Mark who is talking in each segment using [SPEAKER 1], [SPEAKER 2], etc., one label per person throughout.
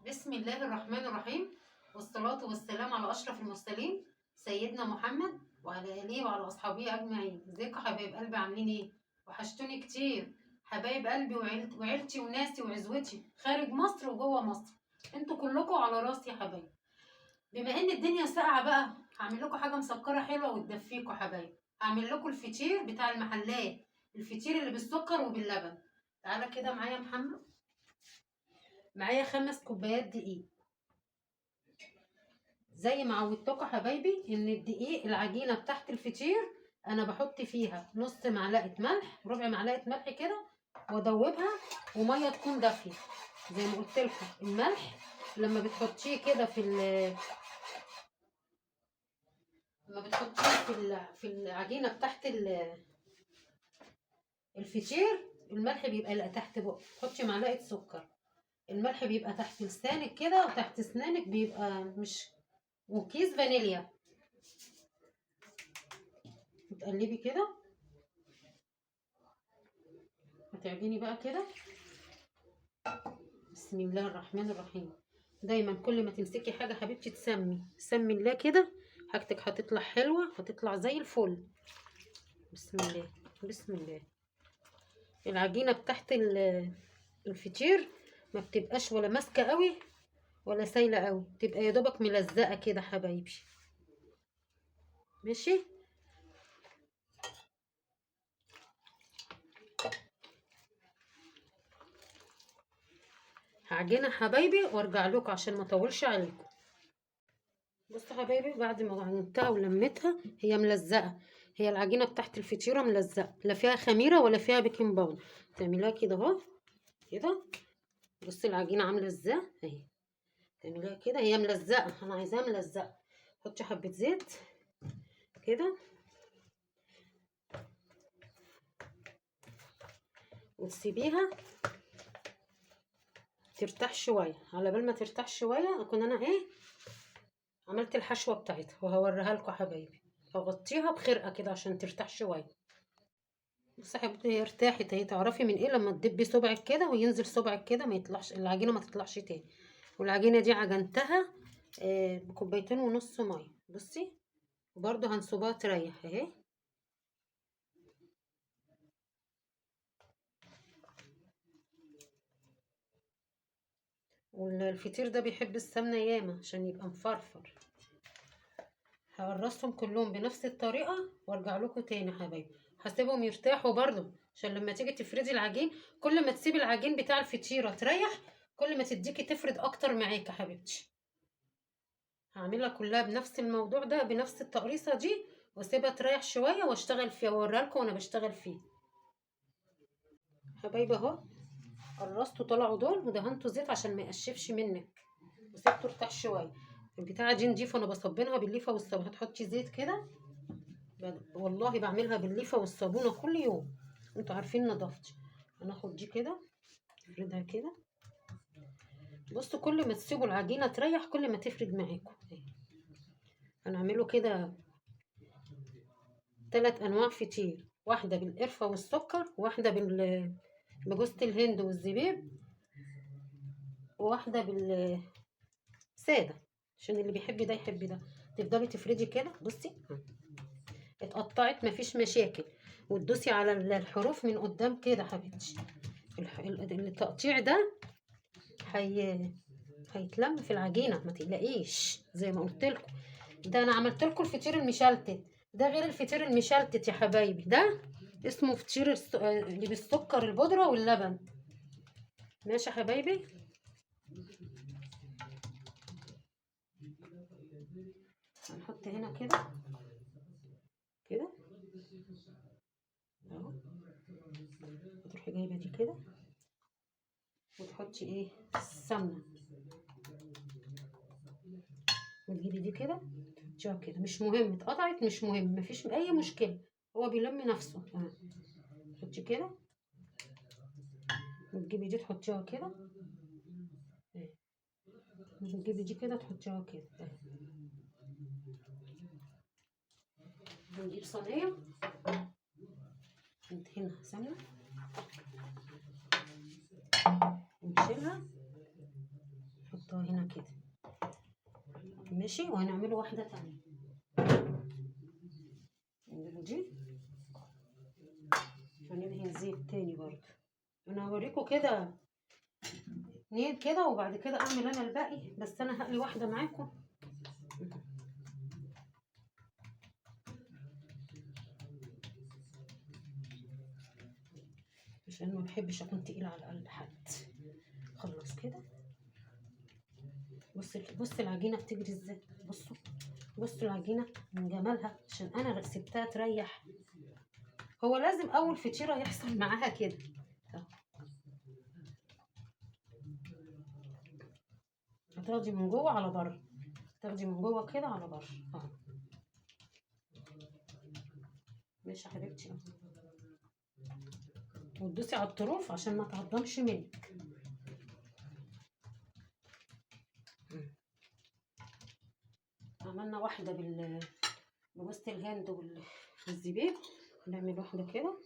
[SPEAKER 1] بسم الله الرحمن الرحيم، والصلاة والسلام على أشرف المرسلين سيدنا محمد وعلى آله وعلى أصحابه أجمعين. ازيكم يا حبايب قلبي؟ عاملين ايه؟ وحشتوني كتير حبايب قلبي، وعيلتي وناسي وعزوتي خارج مصر وجوه مصر. انتوا كلكم على راسي يا حبايب. بما ان الدنيا ساقعة بقى، هعمل لكم حاجة مسكرة حلوة وتدفيكم يا حبايب. هعمل لكم الفطير بتاع المحلات، الفطير اللي بالسكر وباللبن. تعالى كده معايا يا محمد. معايا 5 كوبايات دقيق. زي ما عودتكم حبايبي ان الدقيق العجينه بتاعت الفطير انا بحط فيها نص معلقه ملح، ربع معلقه ملح كده، وادوبها وميه تكون دافيه. زي ما قلت لكم الملح لما بتحطيه كده لما بتحطيه في العجينه بتاعت الفطير، الملح بيبقى تحت بق، حطي معلقه سكر، الملح بيبقى تحت لسانك كده وتحت اسنانك بيبقى مش، وكيس فانيليا. وتقلبي كده وتعجني بقى كده. بسم الله الرحمن الرحيم. دايما كل ما تمسكي حاجه حبيبتي سمي الله كده، حاجتك هتطلع حلوه، هتطلع زي الفل. بسم الله بسم الله. العجينه بتاعت الفطير ما بتبقاش ولا ماسكه قوي ولا سايله قوي، تبقى يا دوبك ملزقه كده حبايبي. ماشي. هعجنها حبايبي وارجع لكم عشان ما اطولش عليكم. بصوا حبايبي، بعد ما عجنتها ولميتها هي ملزقه، هي العجينه بتاعت الفطيره ملزقه، لا فيها خميره ولا فيها بيكنج باودر. تعمليها كده اهو كده. بصي العجينه عامله ازاي اهي. تعمليها كده، هي ملزقه، انا عايزاها ملزقه. حطي حبه زيت كده وتسيبيها ترتاح شويه. على بال ما ترتاح شويه اكون انا ايه عملت الحشوه بتاعتها وهوريها لكم حبايبي. هغطيها بخرقه كده عشان ترتاح شويه. بصي يا حبيبتي، هي ارتاحت اهي. تعرفي من ايه؟ لما تدبي صبعك كده وينزل صبعك كده ما يطلعش العجينه، ما تطلعش تاني. والعجينه دي عجنتها بكوبايتين ونص ميه. بصي وبرده هنسيبها تريح اهي. والفطير ده بيحب السمنه ياما عشان يبقى مفرفر. هقرصهم كلهم بنفس الطريقه وارجع لكم تاني حبايبي. هسيبهم يرتاحوا برضو عشان لما تيجي تفردي العجين، كل ما تسيبي العجين بتاع الفطيره تريح كل ما تديكي تفرد اكتر معاكي يا حبيبتي. هعملها كلها بنفس الموضوع ده، بنفس التقريصه دي، واسيبها تريح شويه واشتغل فيها واوريها لكم وانا بشتغل فيه. حبايبي اهو قرصت وطلعوا دول ودهنته زيت عشان ما يقشفش منك، وسبته ارتاح شويه. البتاعه دي نضيفه، انا بصبنها بالليفه والصابونه. هتحطي زيت كده، والله بعملها بالليفه والصابونه كل يوم، انتوا عارفين نظافتي. هناخد دي كده نفردها كده. بصوا كل ما تسيبوا العجينه تريح كل ما تفرد معاكم. هنعمله كده 3 انواع فطير، واحده بالقرفه والسكر، واحده بجوزة الهند والزبيب، وواحده بالساده عشان اللي بيحب ده يحب ده. تفضلي تفردي كده. بصي اتقطعت مفيش مشاكل، وتدوسي على الحروف من قدام كده حبيبتي. التقطيع ده هيتلم في العجينه، ما تقلقيش. زي ما قلت لكم ده انا عملت لكم الفطير المشلتت، ده غير الفطير المشلتت يا حبايبي. ده اسمه فطير اللي بالسكر البودره واللبن. ماشي يا حبايبي. هنحط هنا كده كده اهو. وتروحي جايبه دي كده وتحطي ايه السمنه، وتجيبي دي كده تحطيها كده. مش مهم اتقطعت، مش مهم، مفيش اي مشكله، هو بيلم نفسه. تحطي كده وتجيبي دي تحطيها كده اهي. وتجيبي دي كده تحطيها كده اهي. ونجيب صينيه ندهنها سمنه ونشيلها نحطها كده ماشي. وهنعمله واحدة تانية دي، هندهن زيت تاني برضه. انا هوريكم كده نيت كده وبعد كده اعمل انا الباقي، بس انا هقلي واحدة معاكم. عشان ما بحبش اكون تقيلة على قلب حد. خلص كده. بص العجينة بتجري ازاي، بصوا العجينة من جمالها، عشان انا سبتها تريح. هو لازم اول فطيرة يحصل معاها كده. هتاخدي من جوه على بره، تاخدي من جوه كده على بره اهو. ماشي يا حبيبتي اهو. وتدوسي على الطروف عشان ما تعضمش منك. عملنا واحدة بوسط الهند والزبيب، نعمل واحدة كده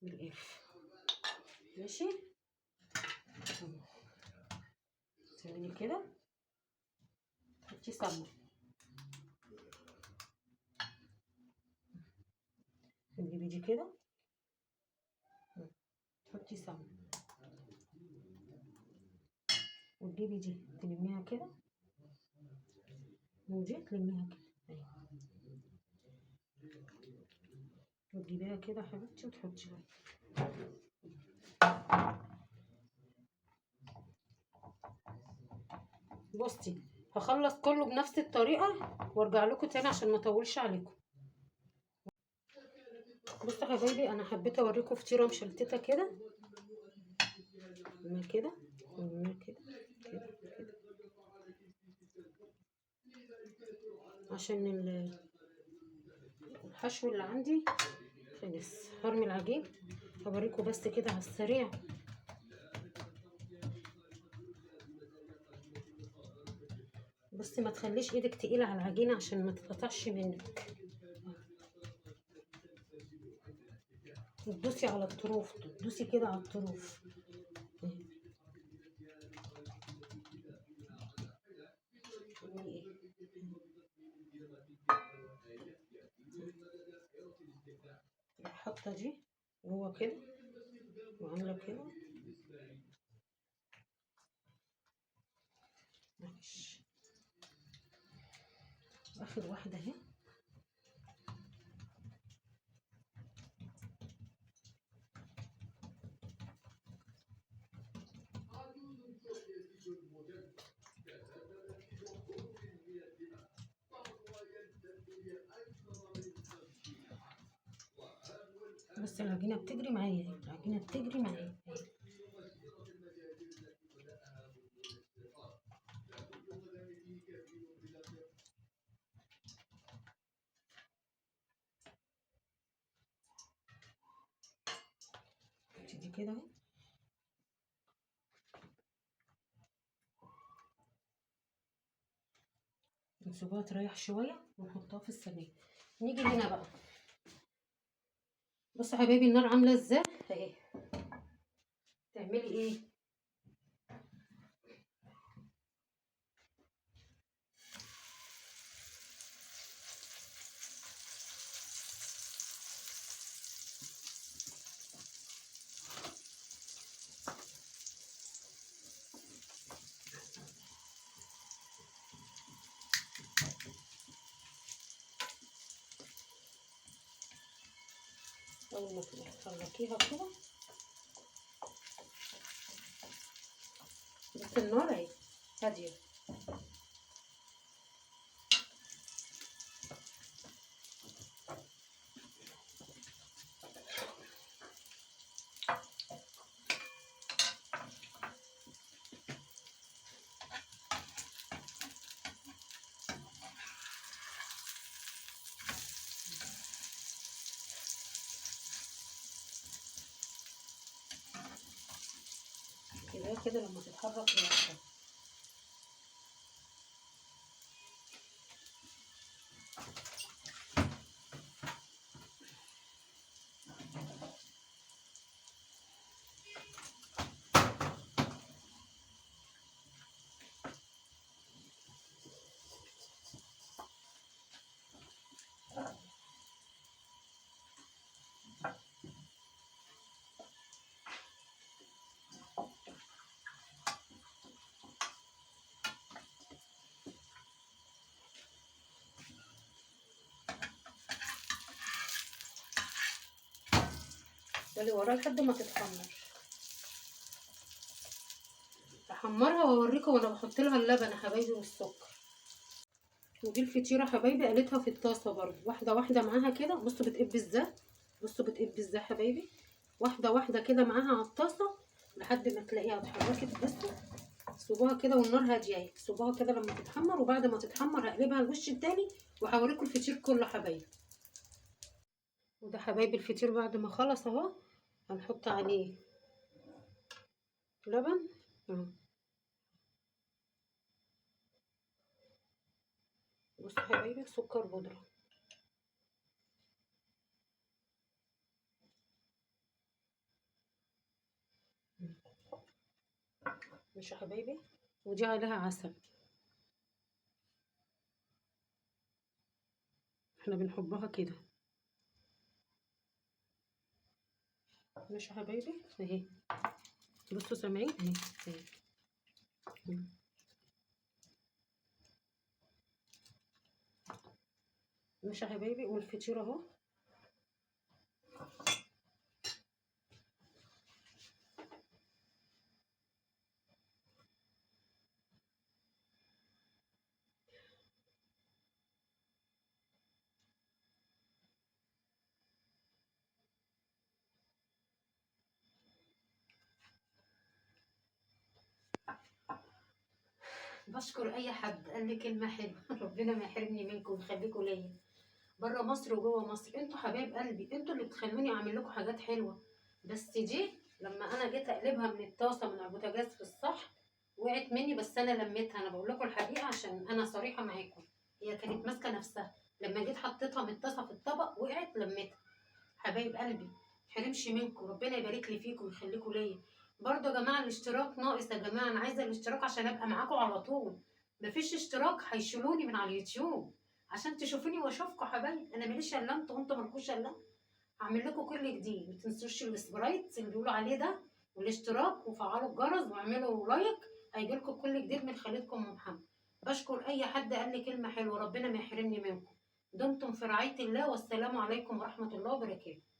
[SPEAKER 1] بالقرف. ماشي. تعملي كده، تحطي سمنة، تجيبي دي كده تحطي سمنة، وتجيبي دي تلميها كده، ودي تلميها كده اهي، وتجيبيها كده يا حبيبتي وتحطيها. بصي هخلص كله بنفس الطريقة وارجع لكم تاني عشان ما اطولش عليكم. بصوا يا حبايبي، انا حبيت اوريكم فطيرة مشلتتة كده، من كده ومن كده كده كده، عشان الحشو اللي عندي خلص. هرمي العجين، هوريكم بس كده على السريع. بصي ما تخليش ايدك تقيلة على العجينة عشان ما تتقطعش منك. تدوسي على الطروف، تدوسي كده على الطروف. حاطه دي جوه كده وعامله كده. ماشي، اخر واحده اهي. بس العجينه بتجري معايا اهي، العجينه بتجري معايا اهي. تيجي كده اهي، نسيبها تريح شويه ونحطها في الصينيه. نيجي هنا بقى، بصوا يا حبايبي النار عامله ازاي اهي. تعملي ايه؟ اول ما تحركيها كده، بس النار اهي هاديه. كده كده لما تتحرك لوحدها. افضلي وراها لحد ما تتحمر. احمرها واوريكم وانا بحط لها اللبن يا حبايبي والسكر. ودي الفطيره يا حبايبي قليتها في الطاسه برضه واحده واحده معاها كده. بصوا بتقب ازاي، بصوا بتقب ازاي يا حبايبي، واحده واحده كده معاها على الطاسه لحد ما تلاقيها اتحركت. بصوا سيبوها كده والنار هاديه، سيبوها كده لما تتحمر، وبعد ما تتحمر هقلبها الوش التاني وهوريكم الفطير كله حبايبي. وده حبايبي الفطير بعد ما خلص اهو، هنحط عليه لبن اهو. بصوا يا حبايبي سكر بودرة. ماشي يا حبايبي، ودي عليها عسل، احنا بنحبها كده. ماشي يا حبايبي اهي، بصوا سامعين اهي اهي. ماشي يا حبايبي، والفطيرة اهو. بشكر اي حد قال لي كلمة حلوة ربنا ما يحرمني منكم ويخليكم ليا بره مصر وجوه مصر. انتوا حبايب قلبي، انتوا اللي بتخلوني اعمل لكم حاجات حلوه. بس دي لما انا جيت اقلبها من الطاسه من على البوتاجاز في الصح وقعت مني، بس انا لميتها. انا بقول لكم الحقيقه عشان انا صريحه معاكم، هي كانت ماسكه نفسها. لما جيت حطيتها من الطاسه في الطبق وقعت لميتها. حبايب قلبي محرمش منكم، ربنا يبارك لي فيكم ويخليكم ليا. برضه يا جماعه الاشتراك ناقص يا جماعه، انا عايزه الاشتراك عشان ابقى معاكم على طول. مفيش اشتراك هيشيلوني من على اليوتيوب عشان تشوفوني واشوفكم حبايب. انا ماليش الا انتوا وانتوا مالكوش الا. هعمل لكم كل جديد، ما تنسوش السبرايت اللي بيقولوا عليه ده والاشتراك وفعلوا الجرس واعملوا لايك، هيجيلكم كل جديد من خالتكم ام محمد. بشكر اي حد قال لي كلمه حلوه، ربنا ما يحرمني منكم. دمتم في رعايه الله، والسلام عليكم ورحمه الله وبركاته.